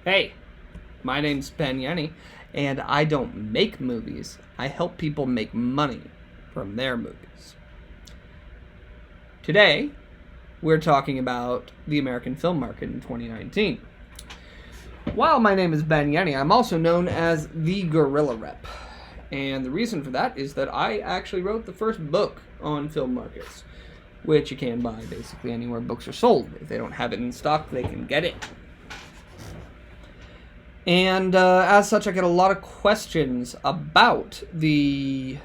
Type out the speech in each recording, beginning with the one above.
Hey, my name's Ben Yenny, and I don't make movies. I help people make money from their movies. Today, we're talking about the American film market in 2019. While my name is Ben Yenny, I'm also known as the Guerrilla Rep. And the reason for that is that I actually wrote the first book on film markets, which you can buy basically anywhere books are sold. If they don't have it in stock, they can get it. And as such, I get a lot of questions about the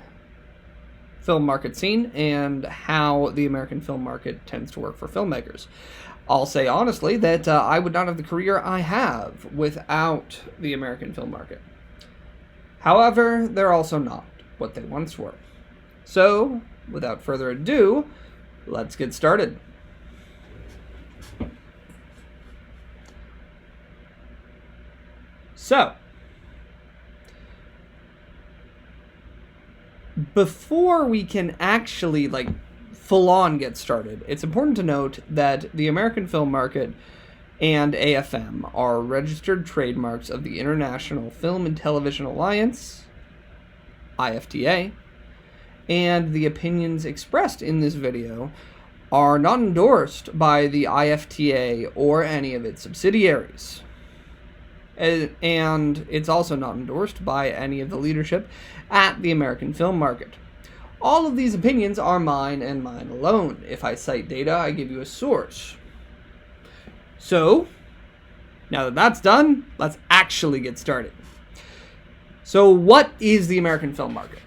film market scene and how the American film market tends to work for filmmakers. I'll say honestly that I would not have the career I have without the American film market. However, they're also not what they once were. So, without further ado, let's get started. So, before we can actually, full-on get started, it's important to note that the American film market and AFM are registered trademarks of the International Film and Television Alliance, IFTA, and the opinions expressed in this video are not endorsed by the IFTA or any of its subsidiaries. And it's also not endorsed by any of the leadership at the American film market. All of these opinions are mine and mine alone. If I cite data, I give you a source. So, now that that's done, let's actually get started. So, what is the American film market?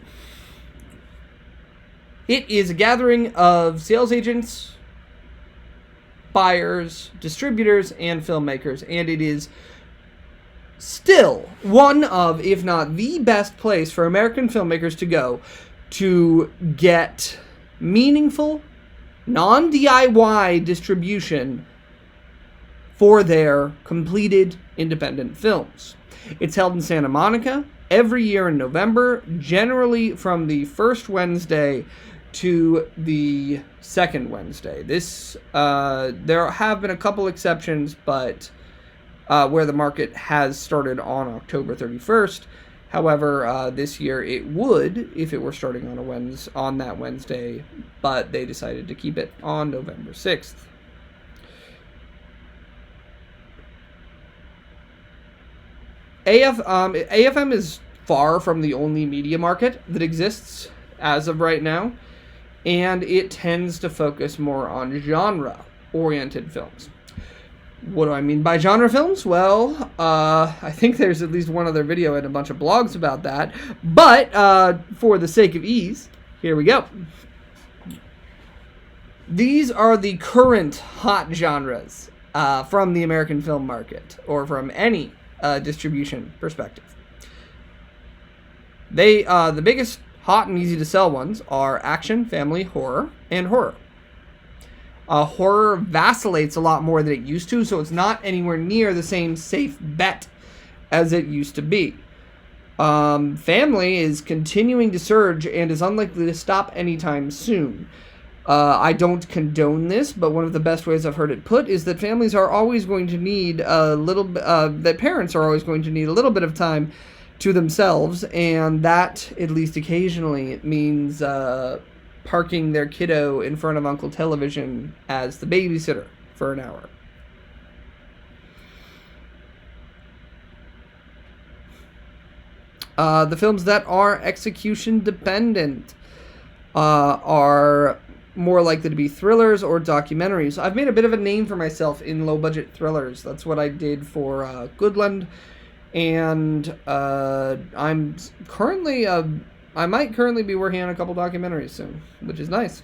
It is a gathering of sales agents, buyers, distributors, and filmmakers, and it is still one of, if not the best place for American filmmakers to go to get meaningful, non-DIY distribution for their completed independent films. It's held in Santa Monica every year in November, generally from the first Wednesday to the second Wednesday. There have been a couple exceptions, but where the market has started on October 31st. However, this year it would, if it were starting on that Wednesday, but they decided to keep it on November 6th. AFM is far from the only media market that exists as of right now, and it tends to focus more on genre-oriented films. What do I mean by genre films? Well, I think there's at least one other video and a bunch of blogs about that. But for the sake of ease, here we go. These are the current hot genres from the American film market, or from any distribution perspective. The biggest hot and easy to sell ones are action, family, horror, and horror. Horror vacillates a lot more than it used to, so it's not anywhere near the same safe bet as it used to be. Family is continuing to surge and is unlikely to stop anytime soon. I don't condone this, but one of the best ways I've heard it put is that families are always going to need that parents are always going to need a little bit of time to themselves, and that, at least occasionally, means parking their kiddo in front of Uncle Television as the babysitter for an hour. The films that are execution dependent are more likely to be thrillers or documentaries. I've made a bit of a name for myself in low-budget thrillers. That's what I did for Goodland, and I might currently be working on a couple documentaries soon, which is nice.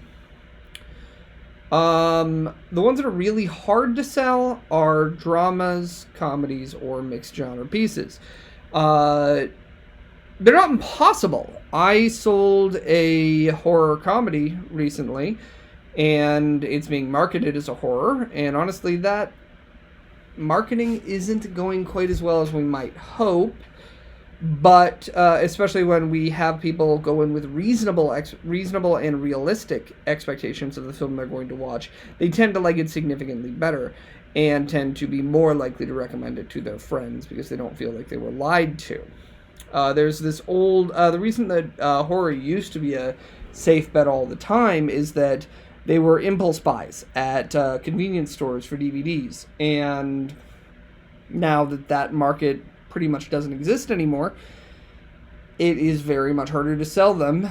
The ones that are really hard to sell are dramas, comedies, or mixed genre pieces. They're not impossible. I sold a horror comedy recently, and it's being marketed as a horror, and honestly, that marketing isn't going quite as well as we might hope. But especially when we have people go in with reasonable and realistic expectations of the film they're going to watch, they tend to like it significantly better. and tend to be more likely to recommend it to their friends because they don't feel like they were lied to. There's this old... the reason that horror used to be a safe bet all the time is that they were impulse buys at convenience stores for DVDs. And now that that market pretty much doesn't exist anymore, it is very much harder to sell them,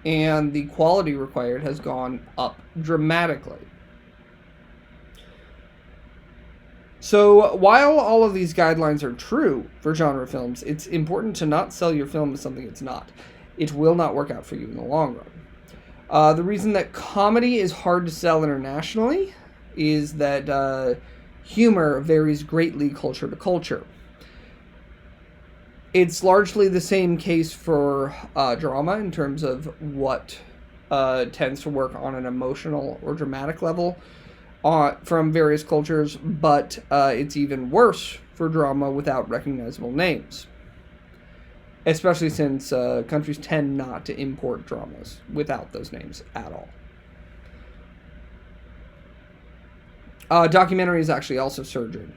and the quality required has gone up dramatically. So while all of these guidelines are true for genre films, it's important to not sell your film as something it's not. It will not work out for you in the long run. The reason that comedy is hard to sell internationally is that humor varies greatly culture to culture. It's largely the same case for drama in terms of what tends to work on an emotional or dramatic level from various cultures, but it's even worse for drama without recognizable names. Especially since countries tend not to import dramas without those names at all. Documentary is actually also surging,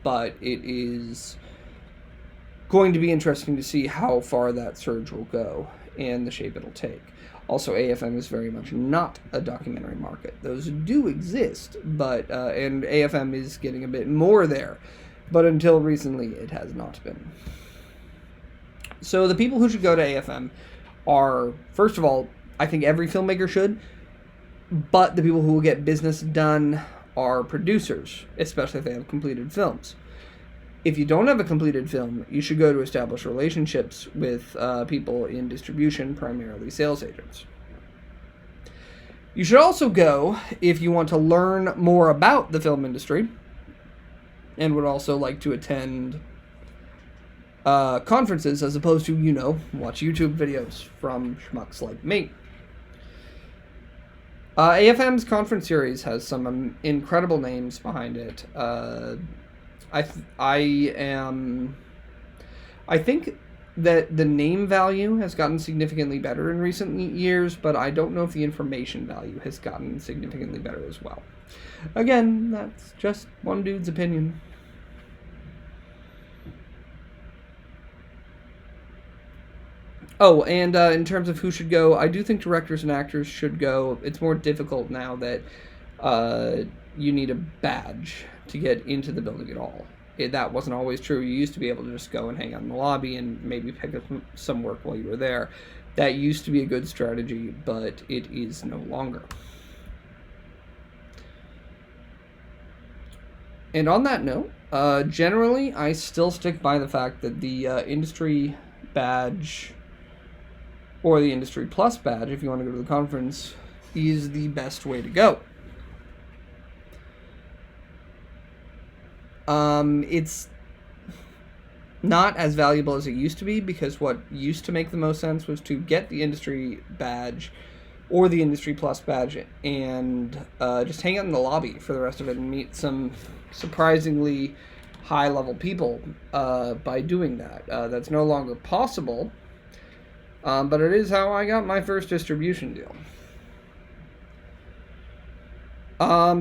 but it is going to be interesting to see how far that surge will go and the shape it'll take. Also, AFM is very much not a documentary market. Those do exist, but and AFM is getting a bit more there, but until recently it has not been. So the people who should go to AFM are, first of all, I think every filmmaker should, but the people who will get business done are producers, especially if they have completed films. If you don't have a completed film, you should go to establish relationships with people in distribution, primarily sales agents. You should also go if you want to learn more about the film industry and would also like to attend conferences as opposed to, watch YouTube videos from schmucks like me. AFM's conference series has some incredible names behind it. I think that the name value has gotten significantly better in recent years, but I don't know if the information value has gotten significantly better as well. Again, that's just one dude's opinion. Oh, and in terms of who should go, I do think directors and actors should go. It's more difficult now that you need a badge to get into the building at all. That wasn't always true. You used to be able to just go and hang out in the lobby and maybe pick up some work while you were there. That used to be a good strategy, but it is no longer. And on that note, generally, I still stick by the fact that the industry badge, or the Industry Plus badge, if you want to go to the conference, is the best way to go. It's not as valuable as it used to be, because what used to make the most sense was to get the industry badge or the Industry Plus badge and just hang out in the lobby for the rest of it and meet some surprisingly high-level people by doing that. That's no longer possible, but it is how I got my first distribution deal.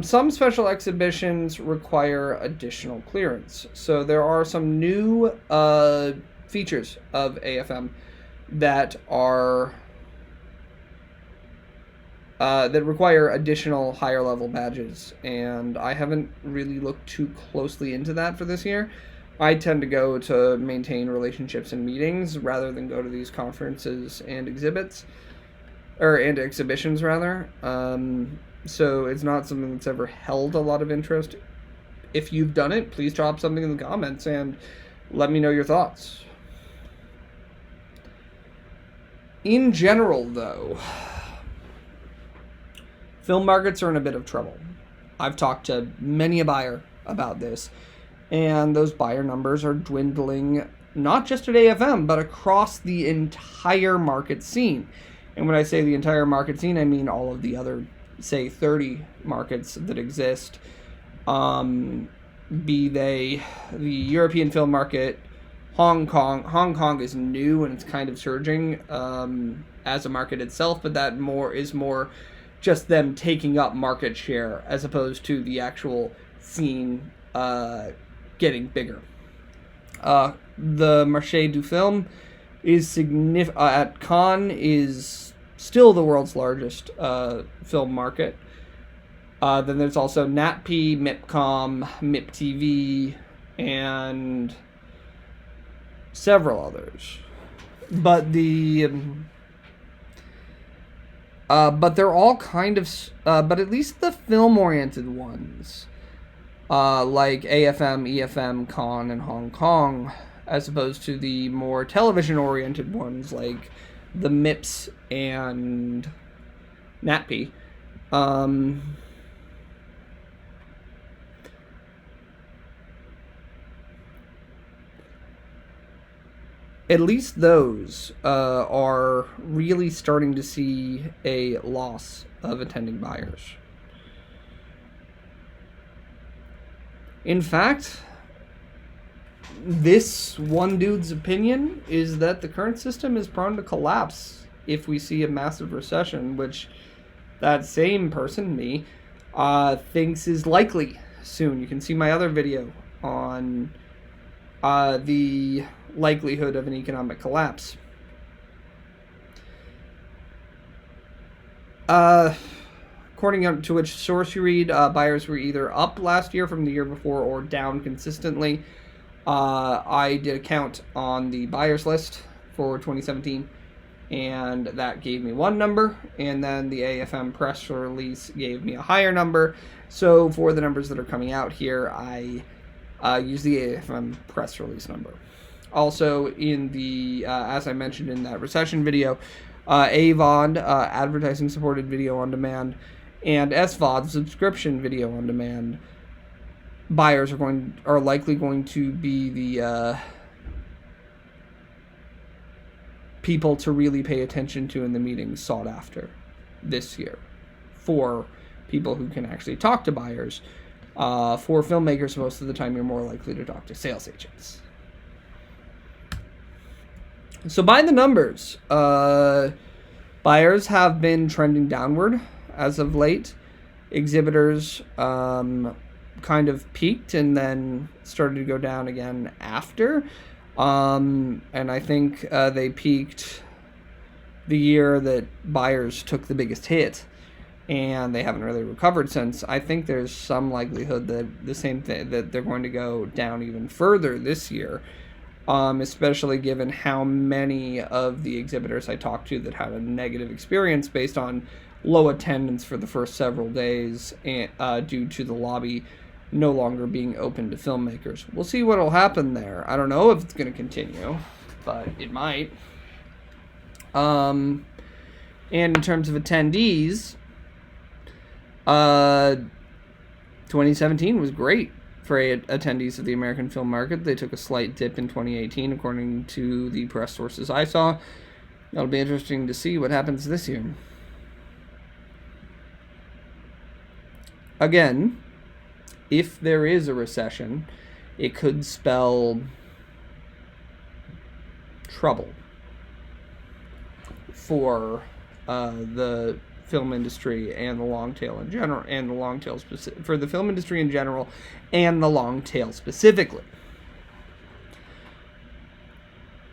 Some special exhibitions require additional clearance. So there are some new features of AFM that are that require additional higher level badges, and I haven't really looked too closely into that for this year. I tend to go to maintain relationships and meetings rather than go to these conferences and exhibitions rather. So it's not something that's ever held a lot of interest. If you've done it, please drop something in the comments and let me know your thoughts. In general, though, film markets are in a bit of trouble. I've talked to many a buyer about this, and those buyer numbers are dwindling, not just at AFM, but across the entire market scene. And when I say the entire market scene, I mean all of the other, say, 30 markets that exist, be they the European film market, Hong Kong. Hong Kong is new and it's kind of surging as a market itself, but that is more just them taking up market share as opposed to the actual scene getting bigger. The marché du film is at Cannes is still the world's largest film market. Then there's also NatP, MIPCOM, MIPTV, and several others. But but they're all kind of, but at least the film-oriented ones, like AFM, EFM, Cannes, and Hong Kong, as opposed to the more television-oriented ones like the MIPS and NatP. At least those are really starting to see a loss of attending buyers. In fact, this one dude's opinion is that the current system is prone to collapse if we see a massive recession, which that same person, me, thinks is likely soon. You can see my other video on the likelihood of an economic collapse. According to which source you read, buyers were either up last year from the year before or down consistently. I did a count on the buyers list for 2017, and that gave me one number, and then the AFM press release gave me a higher number. So for the numbers that are coming out here, I use the AFM press release number. Also, in the as I mentioned in that recession video, AVOD, advertising supported video on demand, and SVOD, subscription video on demand, buyers are likely going to be the people to really pay attention to in the meetings sought after this year, for people who can actually talk to buyers. For filmmakers, most of the time you're more likely to talk to sales agents. So by the numbers, buyers have been trending downward as of late. Exhibitors kind of peaked and then started to go down again after. And I think they peaked the year that buyers took the biggest hit, and they haven't really recovered since. I think there's some likelihood that the same thing, that they're going to go down even further this year. Especially given how many of the exhibitors I talked to that had a negative experience based on low attendance for the first several days due to the lobby no longer being open to filmmakers. We'll see what will happen there. I don't know if it's going to continue, but it might. And in terms of attendees, 2017 was great for attendees of the American film market. They took a slight dip in 2018, according to the press sources I saw. It'll be interesting to see what happens this year. Again, if there is a recession, it could spell trouble for the film industry and the long tail in general, and the long tail for the film industry in general, and the long tail specifically.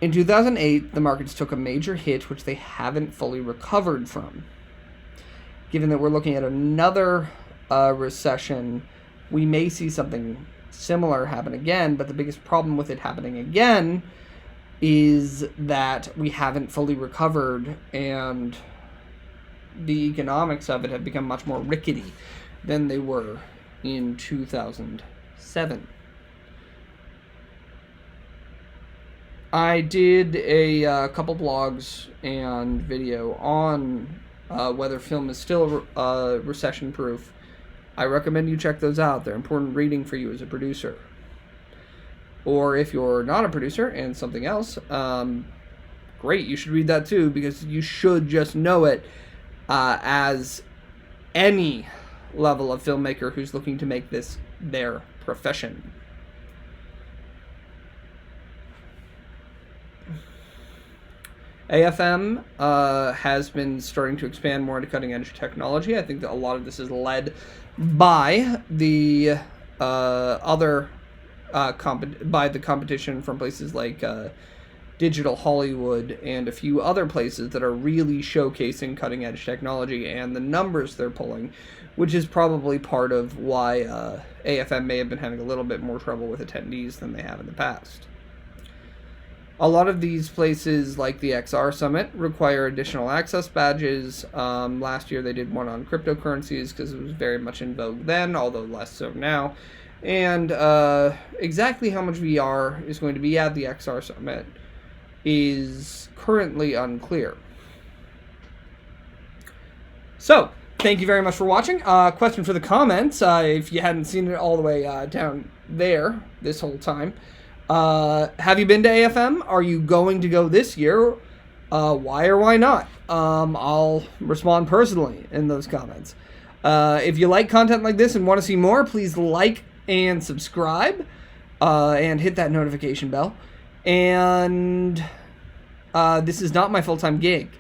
In 2008, the markets took a major hit, which they haven't fully recovered from. Given that we're looking at another recession, we may see something similar happen again, but the biggest problem with it happening again is that we haven't fully recovered, and the economics of it have become much more rickety than they were in 2007. I did a couple blogs and video on whether film is still recession-proof. I recommend you check those out. They're important reading for you as a producer. Or if you're not a producer and something else, great, you should read that too, because you should just know it as any level of filmmaker who's looking to make this their profession. AFM has been starting to expand more into cutting-edge technology. I think that a lot of this is led by the other by the competition from places like Digital Hollywood and a few other places that are really showcasing cutting edge technology and the numbers they're pulling, which is probably part of why AFM may have been having a little bit more trouble with attendees than they have in the past. A lot of these places, like the XR Summit, require additional access badges. Last year they did one on cryptocurrencies because it was very much in vogue then, although less so now. And exactly how much VR is going to be at the XR Summit is currently unclear. So, thank you very much for watching. Question for the comments, if you hadn't seen it all the way down there this whole time. Have you been to AFM? Are you going to go this year? Why or why not? I'll respond personally in those comments. If you like content like this and want to see more, please like and subscribe, and hit that notification bell. And this is not my full-time gig.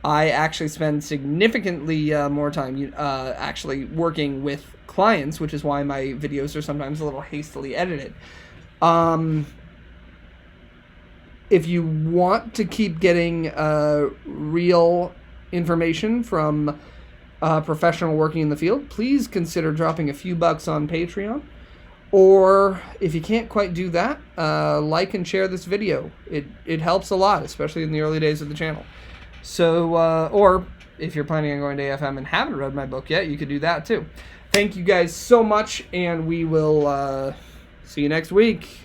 I actually spend significantly more time actually working with clients, which is why my videos are sometimes a little hastily edited. If you want to keep getting real information from a professional working in the field, please consider dropping a few bucks on Patreon. Or if you can't quite do that, like and share this video. It helps a lot, especially in the early days of the channel. So, or if you're planning on going to AFM and haven't read my book yet, you could do that too. Thank you guys so much, and we will see you next week.